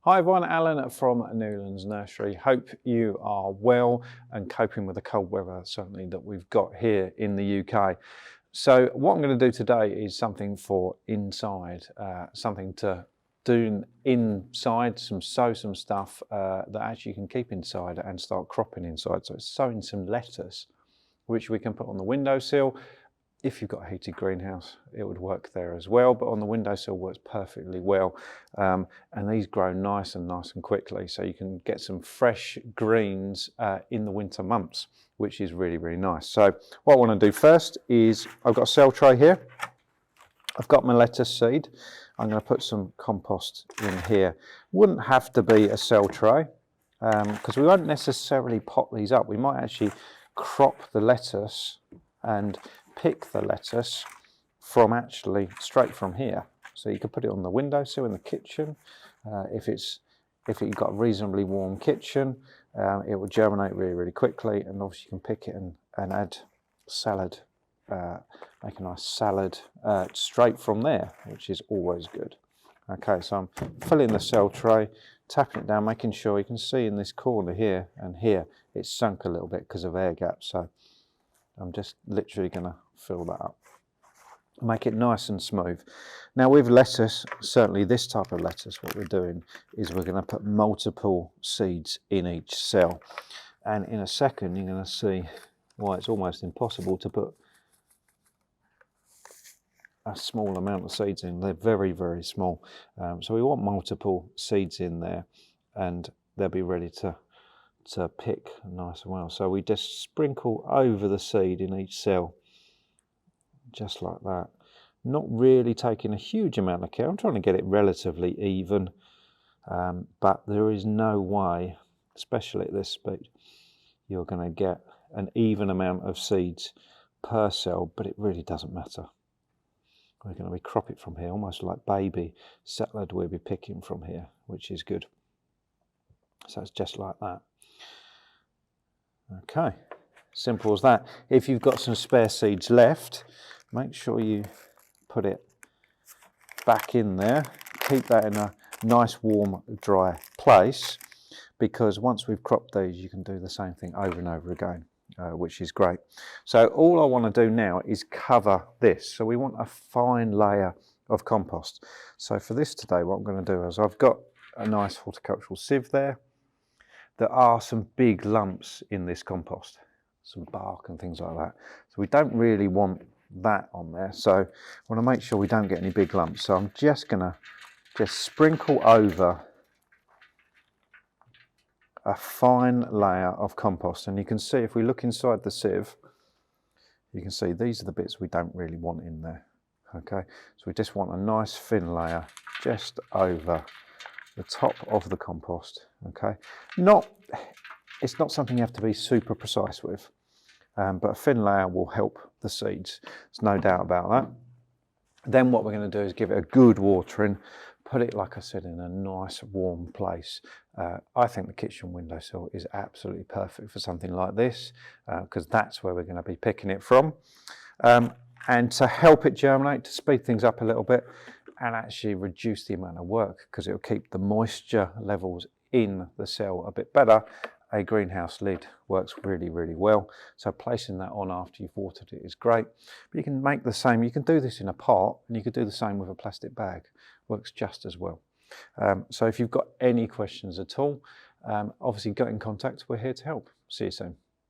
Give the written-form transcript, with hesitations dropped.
Hi everyone, Alan from Newlands Nursery. Hope you are well and coping with the cold weather certainly that we've got here in the UK. So what I'm going to do today is something for inside, something to do inside, sow some stuff that actually you can keep inside and start cropping inside. So it's sowing some lettuce, which we can put on the windowsill. If you've got a heated greenhouse, it would work there as well, but on the windowsill works perfectly well. And these grow nice and quickly, so you can get some fresh greens in the winter months, which is really, really nice. So what I want to do first is, I've got a cell tray here. I've got my lettuce seed. I'm going to put some compost in here. Wouldn't have to be a cell tray, because we won't necessarily pot these up. We might actually crop the lettuce and pick the lettuce from actually straight from here. So you could put it on the windowsill in the kitchen. If you've got a reasonably warm kitchen, it will germinate really, really quickly, and obviously you can pick it and add salad, make a nice salad straight from there, which is always good. Okay, so I'm filling the cell tray, tapping it down, making sure you can see in this corner here and here, it's sunk a little bit because of air gaps. So I'm just literally going to fill that up. Make it nice and smooth. Now with lettuce, certainly this type of lettuce, what we're doing is we're going to put multiple seeds in each cell. And in a second, you're going to see why it's almost impossible to put a small amount of seeds in. They're very, very small. So we want multiple seeds in there, and they'll be ready to pick nice and well. So we just sprinkle over the seed in each cell, just like that. Not really taking a huge amount of care. I'm trying to get it relatively even, but there is no way, especially at this speed, you're going to get an even amount of seeds per cell, but it really doesn't matter. We're going to be crop it from here, almost like baby salad we'll be picking from here, which is good. So it's just like that. Okay, simple as that. If you've got some spare seeds left, make sure you put it back in there. Keep that in a nice, warm, dry place, because once we've cropped these, you can do the same thing over and over again, which is great. So all I want to do now is cover this. So we want a fine layer of compost. So for this today, what I'm going to do is, I've got a nice horticultural sieve there. There are some big lumps in this compost, some bark and things like that. So we don't really want that on there. So I want to make sure we don't get any big lumps. So I'm just going to sprinkle over a fine layer of compost. And you can see, if we look inside the sieve, you can see these are the bits we don't really want in there. Okay, so we just want a nice thin layer just over the top of the compost. Okay, it's not something you have to be super precise with, but a thin layer will help the seeds. There's no doubt about that. Then what we're going to do is give it a good watering, put it, like I said, in a nice warm place. I think the kitchen windowsill is absolutely perfect for something like this, because that's where we're going to be picking it from. And to help it germinate, to speed things up a little bit, and actually reduce the amount of work, because it will keep the moisture levels in the cell a bit better, a greenhouse lid works really, really well. So placing that on after you've watered it is great. But you can make the same, you can do this in a pot, and you could do the same with a plastic bag. Works just as well. So if you've got any questions at all, obviously get in contact. We're here to help. See you soon.